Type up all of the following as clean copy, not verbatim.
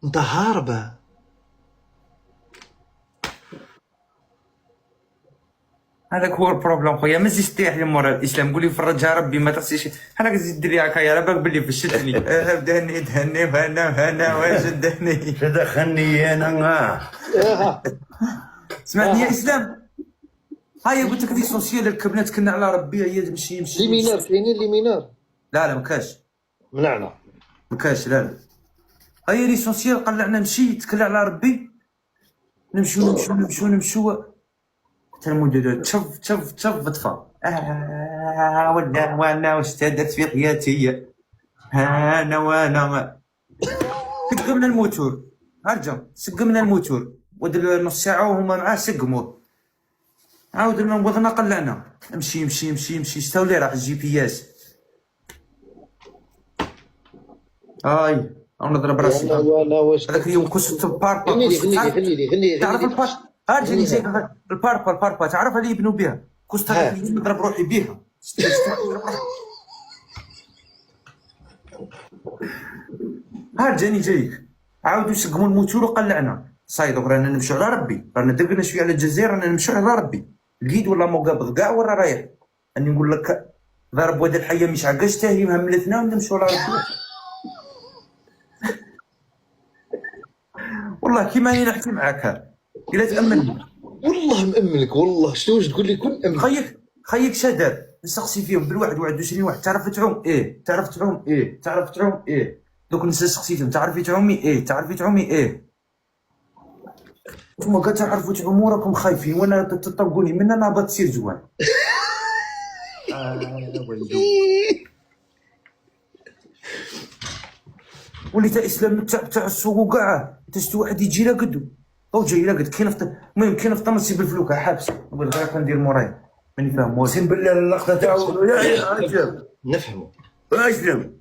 انت هاربه. هذاك هو البروبليم خويا. ما تزيدش تطيح لي مورا الاسلام، قول لي فرجها ربي ما تخصيش. هذاك تزيد دير هكايا على بالك بلي فشلتني. دهني هنا واش دهني. تدخلني انا. سمعتني يا اسلام؟ هاي قلت لك ليسونسيال الكبنات كنا على ربي، هي تمشي ليمينار كاينين ليمينار. لا ما كاش. منعنا ما كاش لا. هاي ليسونسيال قلعنا نمشي تكل على ربي، نمشو حتى المدة تشف تطفى. وانا واش تهدرت في حياتي، انا وانا سقمنا الموتور. هرجع سقمنا الموتور ودر نص ساعة وهما معاه سقموه. عاود نوضنا قلعنا نمشي شتاو لي راح الجي بي اس. هاي نضرب راسي. وانا واش هذاك اليوم كنت باربا. غني تعرف البار؟ هاجي زي الباربا تعرف اللي يبنوا بها. كنت نضرب روحي بها. جاني جايك عاودوا يسقموا الموتور وقلعنا. صاي دوك رانا نمشيو على ربي، رانا دقنا شويه على الجزائر، رانا نمشيو على ربي. لقيت والله مو قابض كاع ورا رايح. اني نقول لك ضرب واد الحيه مش عقاش تاهي مهملتنا ونمشيو على ربي. والله كيما راني نحكي معاك الا تامنني. والله مأمنك والله. شنو واش تقول لي كل أمن. خيك شادر نسقسي فيهم بالواحد 21 واحد. تعرف تعوم؟ ايه. تعرف تعوم؟ ايه. تعرف تعوم؟ ايه. دوك نسقسيتهم تعرفي تعومي؟ ايه. تعرفي تعومي؟ ايه. نتوما كاع تعرفوا تعوموا راكم خايفين وانا تطبقوني من انا هبط سير جوان. وليت اسلام تاع السوق كاع تشتي واحد يجي راقدو او جاي راقد. كاين المهم كاين في طمسي بالفلوكه حابس. نقول غير كندير مورايا ماني فاهم. اقسم بالله اللقطه تاعو يا نفهموا. اسلم.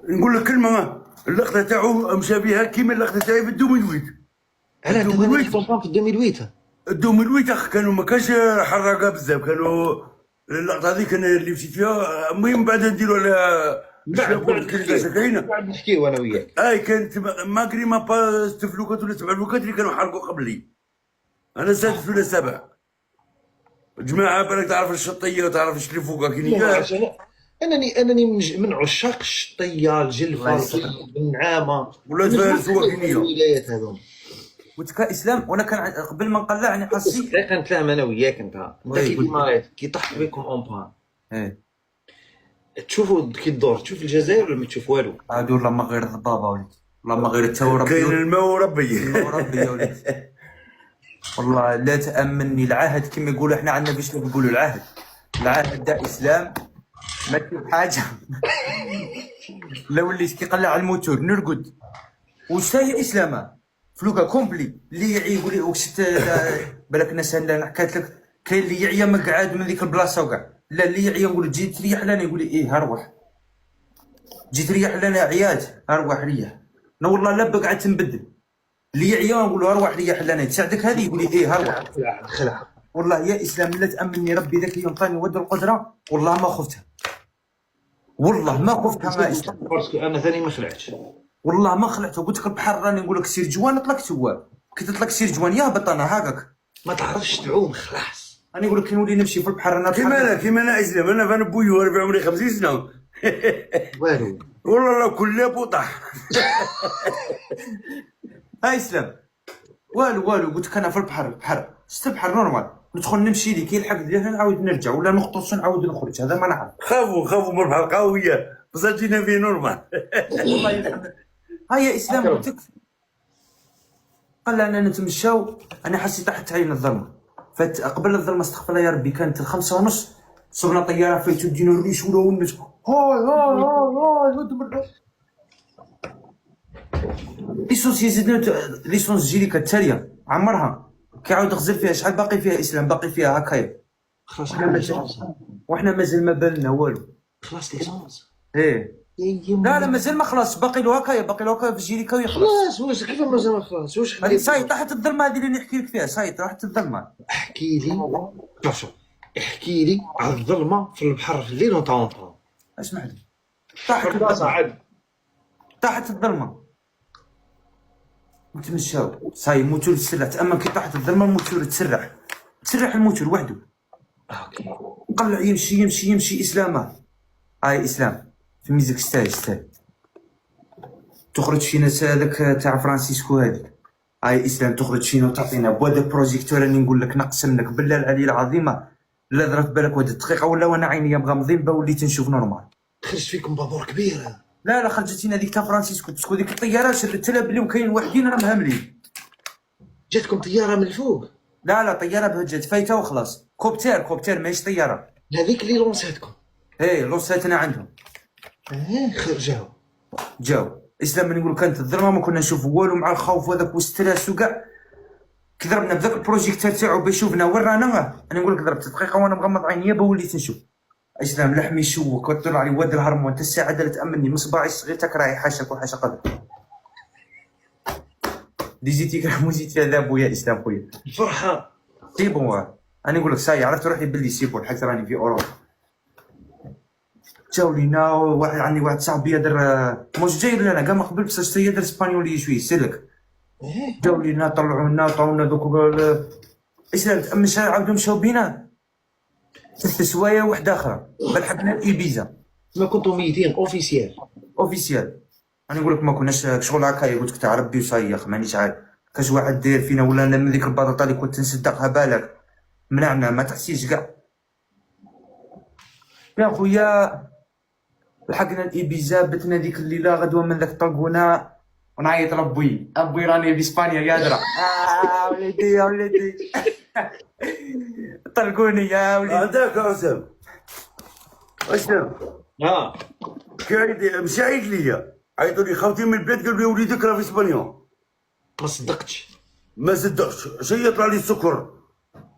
نقول لك كلمه، اللقطه تاعو مشابهه كيما اللقطه تاعي في الدومينويت. انا في 2008 الدومينويت اخ كانوا ما كانش حراقه بزاف، كانوا اللقطه هذيك انا اللي مشيت فيها. المهم بعد نديروا على بعد نحكيو انا وياك. كانت ماكري ما با 6 فلوكات ولا 7 فلوكات اللي كانوا حرقوا قبلي. انا 6 ولا 7 جماعه. بالك تعرف الشطيه وتعرف اش اللي فوقها كاين. انني من عشاق الشطيه الجلفه النعامه ولاد فارس وكينيه الولايات هذوما. قلت لك اسلام وانا كان قبل ما نقلع يعني حسيت دقيقه نتفاهم انا وياك. انت كي طحت بكم اون بان تشوفوا كي الدور تشوف الجزائر ولا ما تشوف والو؟ هادو لما غير الضبابه وليد، لما غير التو كاين الماء وربي. يا وليد والله لا تامني. العهد كما يقولوا احنا عندنا باش نقولوا العهد دا اسلام ما تشوف حاجه. لا وليت كيقلع على الموتور نرقد واش هي اسلامه فلوكا كومبلي. اللي يعي يقول لي واش بالك الناس انا حكيت لك كاين اللي يعيا مقعد من ديك البلاصه وكاع. لا اللي يعيا نقول جي تريح لنا يقول لي ايه هروح. جي تريح لنا عيات هروح ريح. انا والله لا بقعد تنبدل. اللي يعيا نقول له هروح ريح لنا تساعدك هذه يقول لي ايه هروح. خلع والله يا اسلام لا تامني ربي ذاك اليوم طاني ود القدره والله ما خفتها. والله ما خفتها ما اسلام. باسكو انا ثاني ما خلعتش والله ما خلعته. قلت لك البحر راني نقول لك سير جوان طلقت هو. كي تطلق سير جوان يهبط انا هكاك. ما تعرفش تعوم خلاص. انا نقول لك نولي نمشي في البحر انا كيما انا اسلام. انا فان بوي وانا في عمري 50 سنه. والو والله لا كل بوطح. هاي اسلام والو قلت لك انا في البحر شفت البحر نورمال ندخل نمشي لي كي يلحق ليها نعاود نرجع ولا نغطس نعاود نخرج. هذا ما نعرف. خافوا من البحر قويه بصح جينا فيه نورمال. والله يرحمك. هاي يا اسلام قلت لك قال نتمشاو. انا حسيت تحت عين الظلمه. قبل الظلمه استغفر الله يا ربي كانت 5:30 صرنا طياره فايتو دينا الريش ولا ونس. هاي ودمر ليسونس يزيدنا ليسونس جيليكا التاليه عمرها كيعاود غزل فيها. شحال باقي فيها اسلام؟ باقي فيها هكايا خلاص وحنا مازال ما بالنا والو. خلاص ليسونس. ايه لا مازال ما خلاص. باقي له هكايا في الجيليكا ويخلص. خلاص واش كيف مازال ما خلاص واش هذه صاي طاحت الظلمه هذه اللي نحكي لك فيها. صاي طاحت الظلمه. احكي لي شوف احكي لي على الظلمه في البحر في الليل وانت اونطون. اسمح لي طاحت الظلمه. طاحت الظلمه نتمشاو صاي الموتور تسرح، تأمل كي طاحت الظلمه الموتور تسرح الموتور وحده. اوكي. نقلع يمشي اسلامه. هاي اسلام في ميزك ستاي تخرج فينا هذاك تاع فرانسيسكو هذيك. هاي اسلام تخرج فينا وتعطينا بواد بروجيكتور. راني نقول لك نقسم لك بالله العلي العظيمه لا ضربت بالك واحد الدقيقه ولا وانا عينيا مغمضين وليت نشوف نورمال. خرجت فيكم بابور كبيره. لا خرجت لنا هذيك تاع فرانسيسكو باسكو ديك الطياره شدت لها بلي وكاين وحدين راهم هاملين. جاتكم طياره من الفوق؟ لا طياره بهجت فايته وخلاص. كوبتير ماهيش طياره. هذيك اللي لونساتكم؟ ايه لوصيتنا عندهم. جاو اسلام من نقول كانت الظلمه ما كنا نشوف والو مع الخوف وهذاك والستريس وكاع. كي ضربنا بذاك البروجيكتور تاعو باش يشوفنا وين رانا. انا نقول لك ضربت دقيقه وانا مغمض عينيا وليت نشوف. اسلام لحمي يشوك وطلع علي واد الهرمون انت الساعه دارت تامني مصباعي الصغير تاك راهي حاشاك وحاشا قدر. ديجيتي موزيتي هذا بويا اسلام خويا الفرحه سي بون. انا نقول لك صاي عرفت روحي باللي سي بون حيت راني في اوروبا. جاو لينا عندي واحد صاحبي يدير موش جاي لنا كاع ما قبل بصح يدير اسبانيولي شويه سلك. جاو لينا طلعونا عطاونا دوك اسلام تامش عاودوا مشاو بينا 3 سوايع وحده اخرى بالحقنا الايبيزا. ما كنتم ميتين اوفيسيال. انا نقول لك ما كناش شغل هكايا قلت لك تاع ربي وصايخ مانيش عارف كاش واحد داير فينا ولا انا من ديك البطاطا اللي كنت نصدقها بالك منعنا ما تحسيش كاع. يا خويا لحقنا الايبيزا بتنا ديك الليله غدوه من ذاك طلقونا ونعيط لبوي راني في اسبانيا يا درا. وليدي طلقوني يا وليدي. هذاك اسلام كاين مشى عيط ليا عيطوا لي خاوتي من البلاد قال لي وليدك راه في اسبانيا. ما صدقتش شي طلع لي السكر.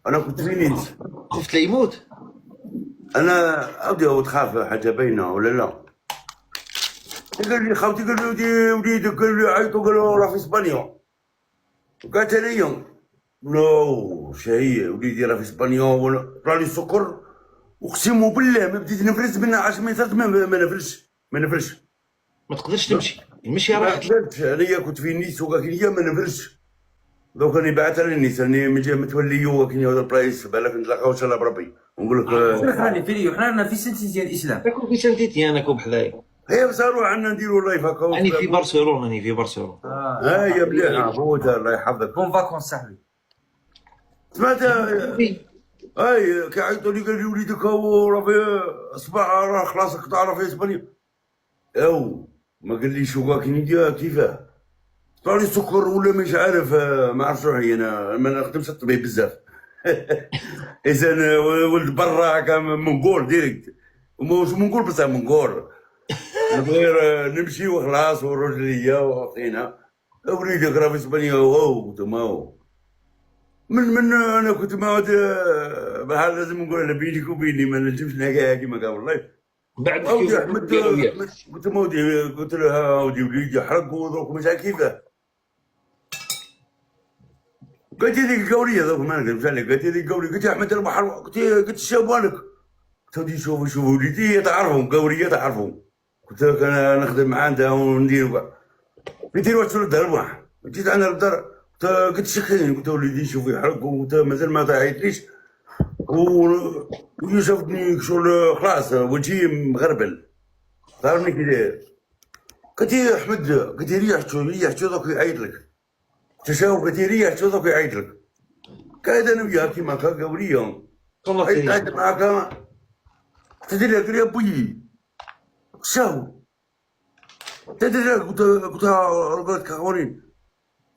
انا كنت فينيت خفت لا يموت. انا اودي تخاف حاجه باينه ولا لا. قال لي خاوتي قال لي وليدك قال لي عيطوا قالوا راه في اسبانيا. قالت لي نو شهيه وليدي راه في اسبانيا ولا طلع لي السكر. اقسم بالله ما بديت نفرس من 10 متر ما نفرش. ما تقدرش تمشي المشي راه انا كنت في نيس ولكن هي ما نفرش. دوك راني بعث على نيس راني متولي ولكن هذا البلايص بالك نتلاقاو ان شاء الله بربي ونقول لك. راني في ريو حنا في سنتي ديال الاسلام. راكم في سانتيتي انا كوب حدايا. هي بس نروح عندنا نديروا لايف هكا. راني في برشلونه ها هي مليحه فوتها الله يحفظك. بون فاكونس صاحبي. سمعت اي كيعيطوا لي قال لي وليدك هو راه في صباح راه خلاص قطع راه في اسبانيا. او ما قال ليش ولكن كيفاه طلع لي السكر ولا مش عارف ما عرفتش روحي. انا ما نخدمش الطبيب بزاف. اذا ولد برا هكا منقول ديريكت ومش منقول بصح منقول غير نمشي وخلاص ونروح ليا وعطينا وليدك راه في اسبانيا. واو تما من انا كنت معود بحال لازم نقول انا بينك وبيني ما نجمش نحكيها كيما قال والله. بعد اودي احمد قلت له قلت له اودي وليدي حرق ودروك مش عارف كيفاه. قلت لي ذيك القوريه ذوك ما نكذبش عليك. قلت لي ذيك القوريه قلت يا احمد البحر قلت شابالك. قلت ودي شوف وليدي تعرفهم قوريه تعرفهم. قلت لك انا نخدم مع عندها وندير كاع. قلت لي واش ترد على البحر جيت انا للدار قلت شخين قلت وليدي شوف يحرق وانت مازال ما تعيطليش وشافني شغل خلاص وجهي مغربل تعرفني كي داير. قلت يا احمد قلت ريحتو دوك يعيط لك تشاو قلت ريحتو دوك يعيط لك. قاعد انا وياه كيما هكا قوريه عيطت معاك تدري قال لي ابوي شاو تدري قلت رقدت كاورين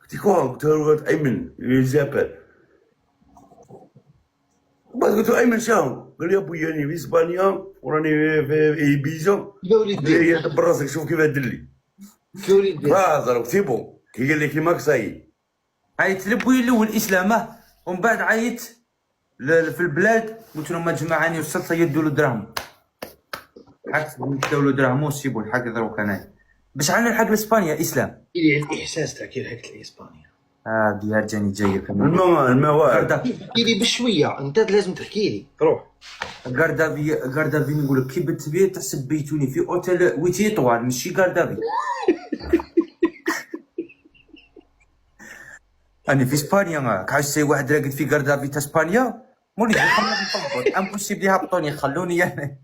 قلت كوا قلت رقدت ايمن زابل بعد قلت له ايمن شاو قال لي ابوي راني في اسبانيا وراني في ايبيزا. هي دبر راسك شوف كيف دير لي خلاص راه سي بون كي قال لي كيما صاي. عيط لبوي الاول اسلامه ومن بعد عيط في البلاد قلت لهم جماعه وصلت يدوا له دراهم حق يدوا له دراهم وسيبوا الحق دروك انا باش عنا نلحق لاسبانيا اسلام. اللي عندي احساس تاع كي لحقت لاسبانيا ديال جاني جايه كمان الماء واعر تحكي لي بشويه انت لازم تحكي لي روح. غاردافي نقول لك كي بنت بيه تحسب بيتوني في اوتيل 8 ايطوال ماشي غاردافي. انا في اسبانيا كعش سي واحد راقد في كاردافي تاع اسبانيا مولي خلوني نطبط امبوسيبل يهبطوني خلوني انا